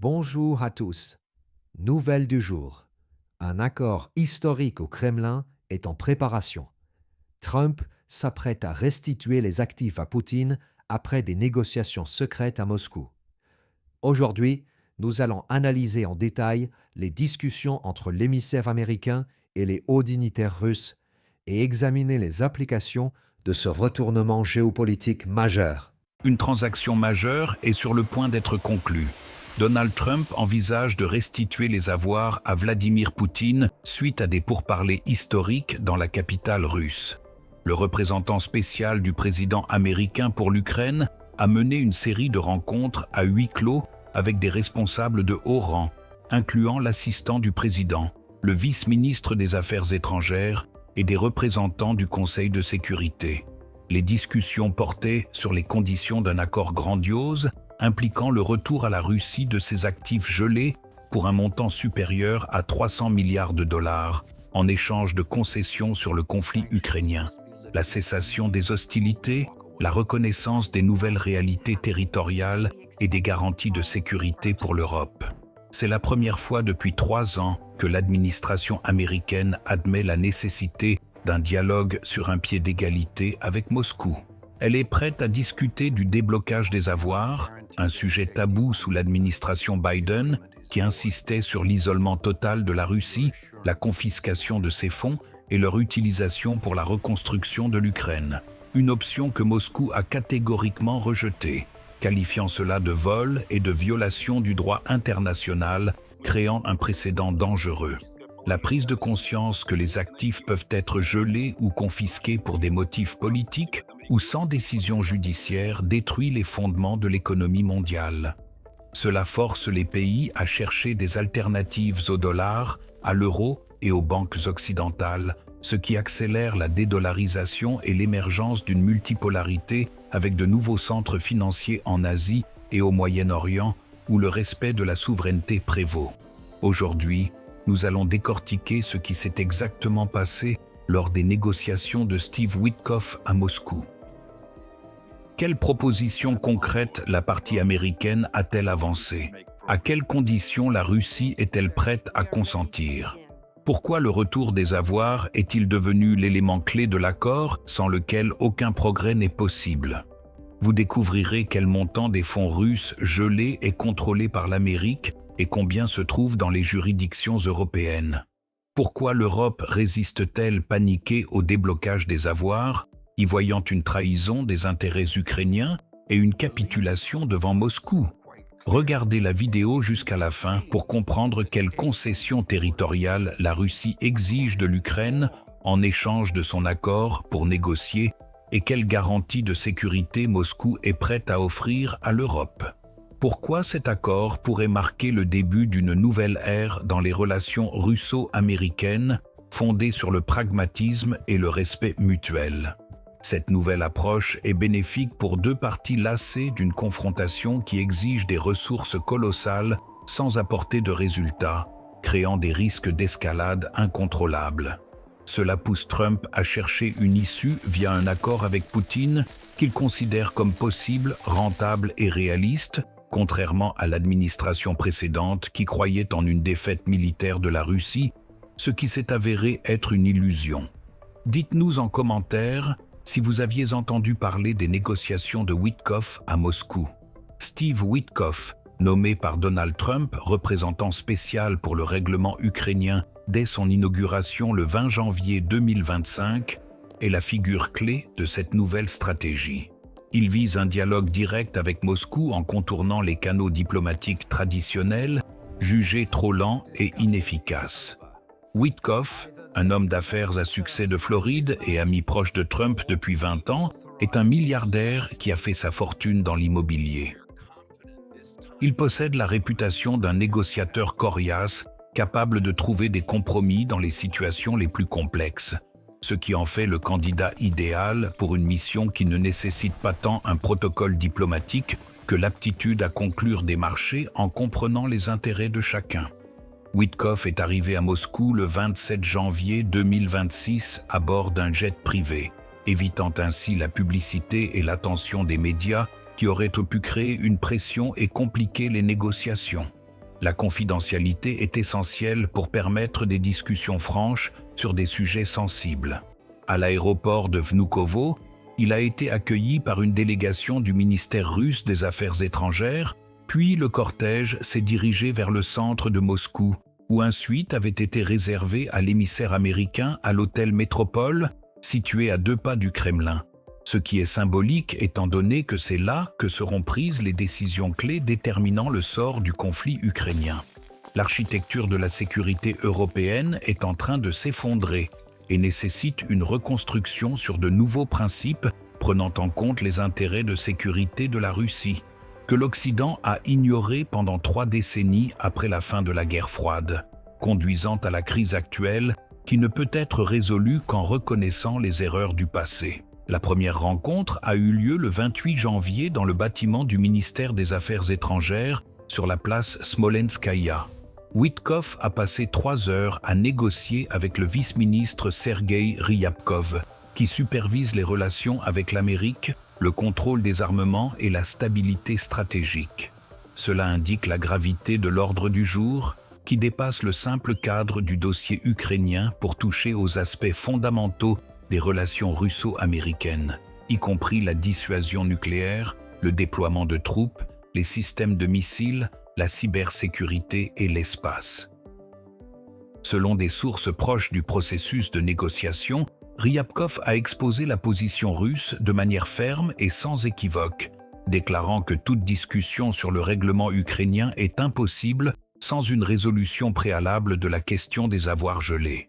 Bonjour à tous. Nouvelle du jour. Un accord historique au Kremlin est en préparation. Trump s'apprête à restituer les actifs à Poutine après des négociations secrètes à Moscou. Aujourd'hui, nous allons analyser en détail les discussions entre l'émissaire américain et les hauts dignitaires russes et examiner les applications de ce retournement géopolitique majeur. Une transaction majeure est sur le point d'être conclue. Donald Trump envisage de restituer les avoirs à Vladimir Poutine suite à des pourparlers historiques dans la capitale russe. Le représentant spécial du président américain pour l'Ukraine a mené une série de rencontres à huis clos avec des responsables de haut rang, incluant l'assistant du président, le vice-ministre des Affaires étrangères et des représentants du Conseil de sécurité. Les discussions portaient sur les conditions d'un accord grandiose impliquant le retour à la Russie de ses actifs gelés pour un montant supérieur à 300 milliards de dollars en échange de concessions sur le conflit ukrainien, la cessation des hostilités, la reconnaissance des nouvelles réalités territoriales et des garanties de sécurité pour l'Europe. C'est la première fois depuis 3 ans que l'administration américaine admet la nécessité d'un dialogue sur un pied d'égalité avec Moscou. Elle est prête à discuter du déblocage des avoirs, un sujet tabou sous l'administration Biden qui insistait sur l'isolement total de la Russie, la confiscation de ses fonds et leur utilisation pour la reconstruction de l'Ukraine. Une option que Moscou a catégoriquement rejetée, qualifiant cela de vol et de violation du droit international, créant un précédent dangereux. La prise de conscience que les actifs peuvent être gelés ou confisqués pour des motifs politiques ou sans décision judiciaire détruit les fondements de l'économie mondiale. Cela force les pays à chercher des alternatives au dollar, à l'euro et aux banques occidentales, ce qui accélère la dédollarisation et l'émergence d'une multipolarité avec de nouveaux centres financiers en Asie et au Moyen-Orient où le respect de la souveraineté prévaut. Aujourd'hui, nous allons décortiquer ce qui s'est exactement passé lors des négociations de Steve Witkoff à Moscou. Quelles propositions concrètes la partie américaine a-t-elle avancées? À quelles conditions la Russie est-elle prête à consentir? Pourquoi le retour des avoirs est-il devenu l'élément clé de l'accord sans lequel aucun progrès n'est possible? Vous découvrirez quel montant des fonds russes gelés est contrôlé par l'Amérique et combien se trouve dans les juridictions européennes. Pourquoi l'Europe résiste-t-elle paniquée au déblocage des avoirs, y voyant une trahison des intérêts ukrainiens et une capitulation devant Moscou? Regardez la vidéo jusqu'à la fin pour comprendre quelles concessions territoriales la Russie exige de l'Ukraine en échange de son accord pour négocier et quelles garanties de sécurité Moscou est prête à offrir à l'Europe. Pourquoi cet accord pourrait marquer le début d'une nouvelle ère dans les relations russo-américaines fondées sur le pragmatisme et le respect mutuel? Cette nouvelle approche est bénéfique pour deux parties lassées d'une confrontation qui exige des ressources colossales sans apporter de résultats, créant des risques d'escalade incontrôlables. Cela pousse Trump à chercher une issue via un accord avec Poutine qu'il considère comme possible, rentable et réaliste, contrairement à l'administration précédente qui croyait en une défaite militaire de la Russie, ce qui s'est avéré être une illusion. Dites-nous en commentaire si vous aviez entendu parler des négociations de Witkoff à Moscou. Steve Witkoff, nommé par Donald Trump représentant spécial pour le règlement ukrainien dès son inauguration le 20 janvier 2025, est la figure clé de cette nouvelle stratégie. Il vise un dialogue direct avec Moscou en contournant les canaux diplomatiques traditionnels, jugés trop lents et inefficaces. Witkoff, un homme d'affaires à succès de Floride et ami proche de Trump depuis 20 ans, est un milliardaire qui a fait sa fortune dans l'immobilier. Il possède la réputation d'un négociateur coriace, capable de trouver des compromis dans les situations les plus complexes, ce qui en fait le candidat idéal pour une mission qui ne nécessite pas tant un protocole diplomatique que l'aptitude à conclure des marchés en comprenant les intérêts de chacun. Witkoff est arrivé à Moscou le 27 janvier 2026 à bord d'un jet privé, évitant ainsi la publicité et l'attention des médias qui auraient pu créer une pression et compliquer les négociations. La confidentialité est essentielle pour permettre des discussions franches sur des sujets sensibles. À l'aéroport de Vnukovo, il a été accueilli par une délégation du ministère russe des Affaires étrangères, puis le cortège s'est dirigé vers le centre de Moscou, où un suite avait été réservé à l'émissaire américain à l'hôtel Métropole, situé à 2 pas du Kremlin. Ce qui est symbolique étant donné que c'est là que seront prises les décisions clés déterminant le sort du conflit ukrainien. L'architecture de la sécurité européenne est en train de s'effondrer et nécessite une reconstruction sur de nouveaux principes prenant en compte les intérêts de sécurité de la Russie, que l'Occident a ignoré pendant 3 décennies après la fin de la guerre froide, conduisant à la crise actuelle qui ne peut être résolue qu'en reconnaissant les erreurs du passé. La première rencontre a eu lieu le 28 janvier dans le bâtiment du ministère des Affaires étrangères sur la place Smolenskaya. Witkoff a passé 3 heures à négocier avec le vice-ministre Sergei Ryabkov, qui supervise les relations avec l'Amérique, le contrôle des armements et la stabilité stratégique. Cela indique la gravité de l'ordre du jour, qui dépasse le simple cadre du dossier ukrainien pour toucher aux aspects fondamentaux des relations russo-américaines, y compris la dissuasion nucléaire, le déploiement de troupes, les systèmes de missiles, la cybersécurité et l'espace. Selon des sources proches du processus de négociation, Ryabkov a exposé la position russe de manière ferme et sans équivoque, déclarant que toute discussion sur le règlement ukrainien est impossible sans une résolution préalable de la question des avoirs gelés.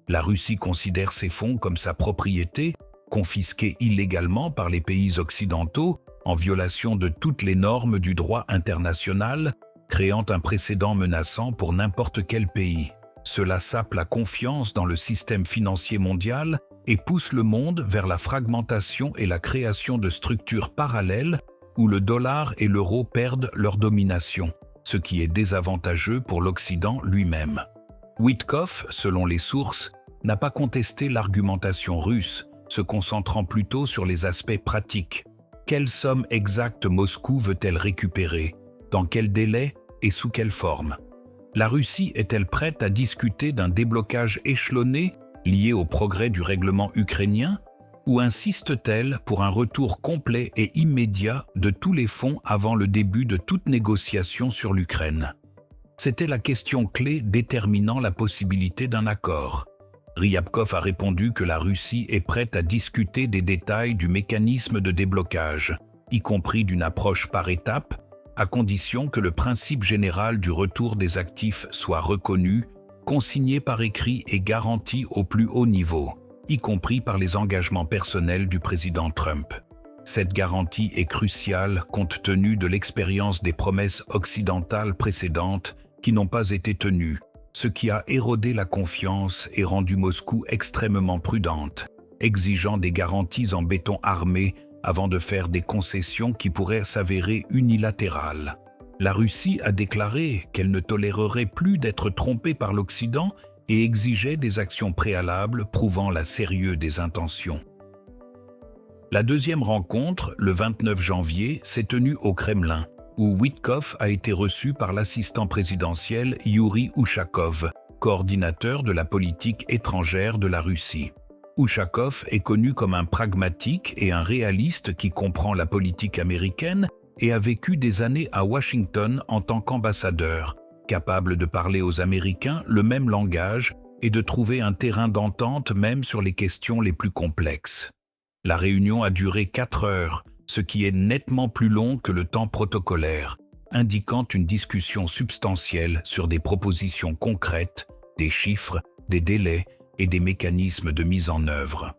La Russie considère ces fonds comme sa propriété, confisqués illégalement par les pays occidentaux, en violation de toutes les normes du droit international, créant un précédent menaçant pour n'importe quel pays. Cela sape la confiance dans le système financier mondial et pousse le monde vers la fragmentation et la création de structures parallèles où le dollar et l'euro perdent leur domination, ce qui est désavantageux pour l'Occident lui-même. Witkoff, selon les sources, n'a pas contesté l'argumentation russe, se concentrant plutôt sur les aspects pratiques. Quelle somme exacte Moscou veut-elle récupérer? Dans quel délai et sous quelle forme? La Russie est-elle prête à discuter d'un déblocage échelonné lié au progrès du règlement ukrainien? Ou insiste-t-elle pour un retour complet et immédiat de tous les fonds avant le début de toute négociation sur l'Ukraine? C'était la question clé déterminant la possibilité d'un accord. Ryabkov a répondu que la Russie est prête à discuter des détails du mécanisme de déblocage, y compris d'une approche par étapes, à condition que le principe général du retour des actifs soit reconnu, consigné par écrit et garanti au plus haut niveau, y compris par les engagements personnels du président Trump. Cette garantie est cruciale compte tenu de l'expérience des promesses occidentales précédentes qui n'ont pas été tenues, ce qui a érodé la confiance et rendu Moscou extrêmement prudente, exigeant des garanties en béton armé avant de faire des concessions qui pourraient s'avérer unilatérales. La Russie a déclaré qu'elle ne tolérerait plus d'être trompée par l'Occident et exigeait des actions préalables prouvant la sérieux des intentions. La deuxième rencontre, le 29 janvier, s'est tenue au Kremlin, où Witkoff a été reçu par l'assistant présidentiel Yuri Ushakov, coordinateur de la politique étrangère de la Russie. Ushakov est connu comme un pragmatique et un réaliste qui comprend la politique américaine et a vécu des années à Washington en tant qu'ambassadeur, capable de parler aux Américains le même langage et de trouver un terrain d'entente même sur les questions les plus complexes. La réunion a duré 4 heures, ce qui est nettement plus long que le temps protocolaire, indiquant une discussion substantielle sur des propositions concrètes, des chiffres, des délais et des mécanismes de mise en œuvre.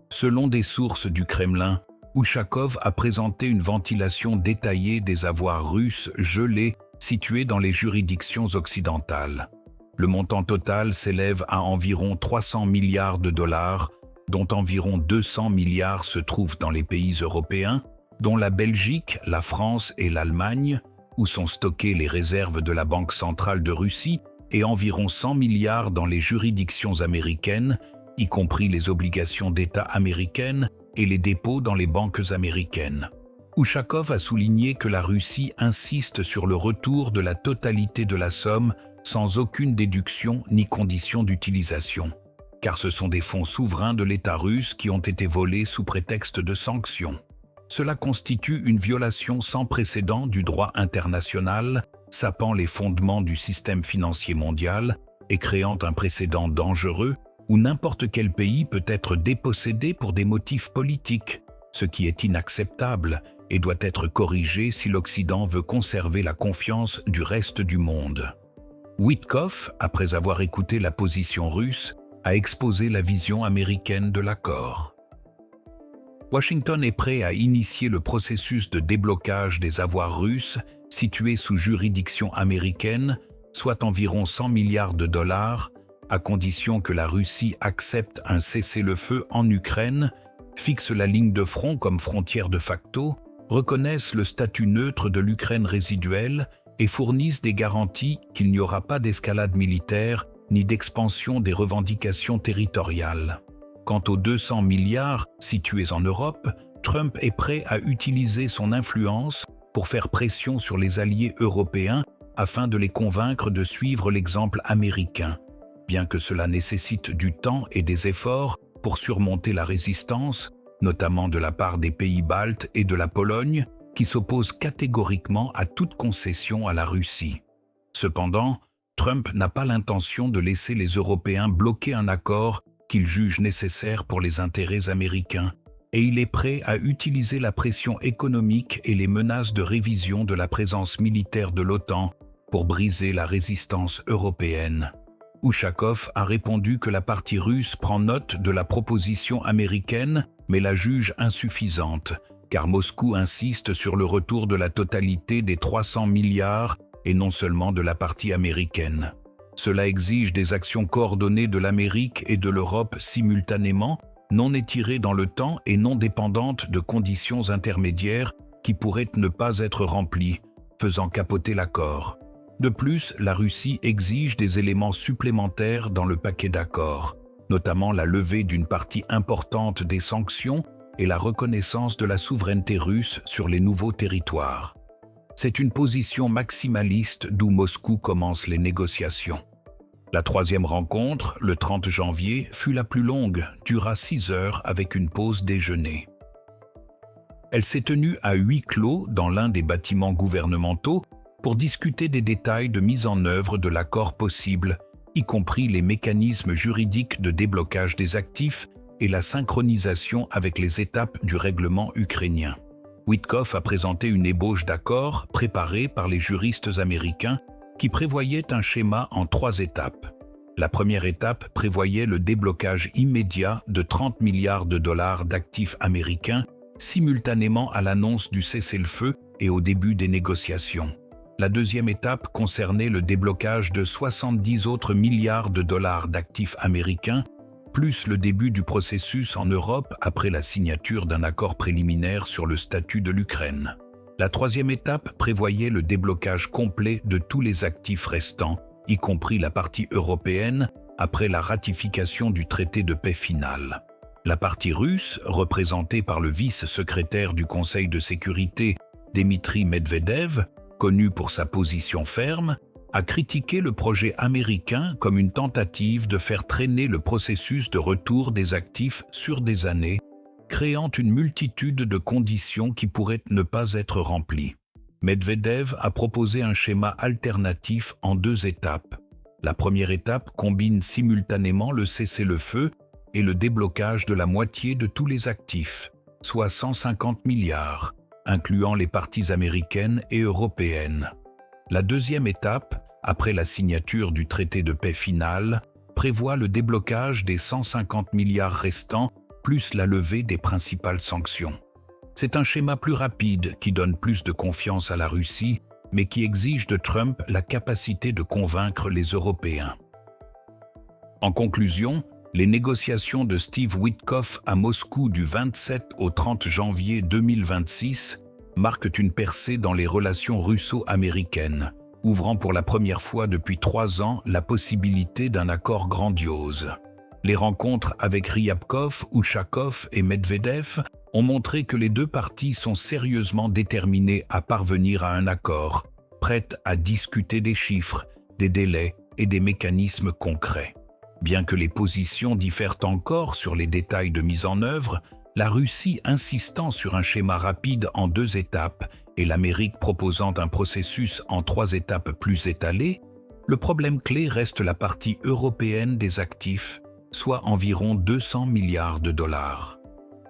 Selon des sources du Kremlin, Ushakov a présenté une ventilation détaillée des avoirs russes gelés situés dans les juridictions occidentales. Le montant total s'élève à environ 300 milliards de dollars, dont environ 200 milliards se trouvent dans les pays européens, dont la Belgique, la France et l'Allemagne, où sont stockées les réserves de la Banque centrale de Russie, et environ 100 milliards dans les juridictions américaines, y compris les obligations d'État américaines et les dépôts dans les banques américaines. Ushakov a souligné que la Russie insiste sur le retour de la totalité de la somme sans aucune déduction ni condition d'utilisation, car ce sont des fonds souverains de l'État russe qui ont été volés sous prétexte de sanctions. Cela constitue une violation sans précédent du droit international, sapant les fondements du système financier mondial et créant un précédent dangereux où n'importe quel pays peut être dépossédé pour des motifs politiques, ce qui est inacceptable et doit être corrigé si l'Occident veut conserver la confiance du reste du monde. Witkoff, après avoir écouté la position russe, a exposé la vision américaine de l'accord. Washington est prêt à initier le processus de déblocage des avoirs russes situés sous juridiction américaine, soit environ 100 milliards de dollars, à condition que la Russie accepte un cessez-le-feu en Ukraine, fixe la ligne de front comme frontière de facto, reconnaissent le statut neutre de l'Ukraine résiduelle et fournissent des garanties qu'il n'y aura pas d'escalade militaire ni d'expansion des revendications territoriales. Quant aux 200 milliards situés en Europe, Trump est prêt à utiliser son influence pour faire pression sur les alliés européens afin de les convaincre de suivre l'exemple américain, bien que cela nécessite du temps et des efforts pour surmonter la résistance, notamment de la part des pays baltes et de la Pologne, qui s'opposent catégoriquement à toute concession à la Russie. Cependant, Trump n'a pas l'intention de laisser les Européens bloquer un accord qu'il juge nécessaire pour les intérêts américains, et il est prêt à utiliser la pression économique et les menaces de révision de la présence militaire de l'OTAN pour briser la résistance européenne. Ushakov a répondu que la partie russe prend note de la proposition américaine, mais la juge insuffisante, car Moscou insiste sur le retour de la totalité des 300 milliards et non seulement de la partie américaine. Cela exige des actions coordonnées de l'Amérique et de l'Europe simultanément, non étirées dans le temps et non dépendantes de conditions intermédiaires qui pourraient ne pas être remplies, faisant capoter l'accord. De plus, la Russie exige des éléments supplémentaires dans le paquet d'accords, notamment la levée d'une partie importante des sanctions et la reconnaissance de la souveraineté russe sur les nouveaux territoires. C'est une position maximaliste d'où Moscou commence les négociations. La troisième rencontre, le 30 janvier, fut la plus longue, dura 6 heures avec une pause déjeuner. Elle s'est tenue à huis clos dans l'un des bâtiments gouvernementaux pour discuter des détails de mise en œuvre de l'accord possible, y compris les mécanismes juridiques de déblocage des actifs et la synchronisation avec les étapes du règlement ukrainien. Witkoff a présenté une ébauche d'accord préparée par les juristes américains qui prévoyait un schéma en 3 étapes. La première étape prévoyait le déblocage immédiat de 30 milliards de dollars d'actifs américains simultanément à l'annonce du cessez-le-feu et au début des négociations. La deuxième étape concernait le déblocage de 70 autres milliards de dollars d'actifs américains, plus le début du processus en Europe après la signature d'un accord préliminaire sur le statut de l'Ukraine. La troisième étape prévoyait le déblocage complet de tous les actifs restants, y compris la partie européenne, après la ratification du traité de paix final. La partie russe, représentée par le vice-secrétaire du Conseil de sécurité, Dmitri Medvedev, connu pour sa position ferme, a critiqué le projet américain comme une tentative de faire traîner le processus de retour des actifs sur des années, créant une multitude de conditions qui pourraient ne pas être remplies. Medvedev a proposé un schéma alternatif en 2 étapes. La première étape combine simultanément le cessez-le-feu et le déblocage de la moitié de tous les actifs, soit 150 milliards, incluant les parties américaines et européennes. La deuxième étape, après la signature du traité de paix final, prévoit le déblocage des 150 milliards restants plus la levée des principales sanctions. C'est un schéma plus rapide qui donne plus de confiance à la Russie, mais qui exige de Trump la capacité de convaincre les Européens. En conclusion, les négociations de Steve Witkoff à Moscou du 27 au 30 janvier 2026 marquent une percée dans les relations russo-américaines, ouvrant pour la première fois depuis 3 ans la possibilité d'un accord grandiose. Les rencontres avec Ryabkov, Ushakov et Medvedev ont montré que les deux parties sont sérieusement déterminées à parvenir à un accord, prêtes à discuter des chiffres, des délais et des mécanismes concrets. Bien que les positions diffèrent encore sur les détails de mise en œuvre, la Russie insistant sur un schéma rapide en 2 étapes et l'Amérique proposant un processus en 3 étapes plus étalées, le problème clé reste la partie européenne des actifs, soit environ 200 milliards de dollars.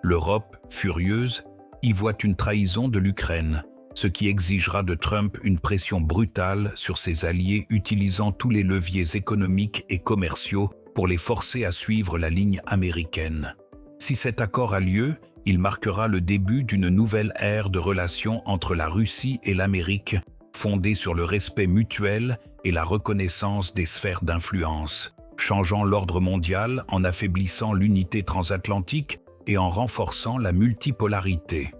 L'Europe, furieuse, y voit une trahison de l'Ukraine, ce qui exigera de Trump une pression brutale sur ses alliés utilisant tous les leviers économiques et commerciaux pour les forcer à suivre la ligne américaine. Si cet accord a lieu, il marquera le début d'une nouvelle ère de relations entre la Russie et l'Amérique, fondée sur le respect mutuel et la reconnaissance des sphères d'influence, changeant l'ordre mondial en affaiblissant l'unité transatlantique et en renforçant la multipolarité.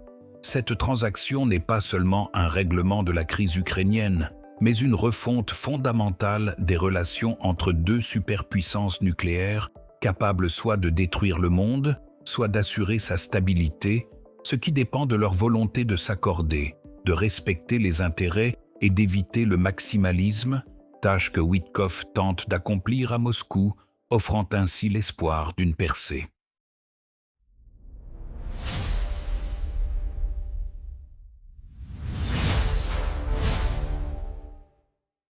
Cette transaction n'est pas seulement un règlement de la crise ukrainienne, mais une refonte fondamentale des relations entre 2 superpuissances nucléaires capables soit de détruire le monde, soit d'assurer sa stabilité, ce qui dépend de leur volonté de s'accorder, de respecter les intérêts et d'éviter le maximalisme, tâche que Witkoff tente d'accomplir à Moscou, offrant ainsi l'espoir d'une percée.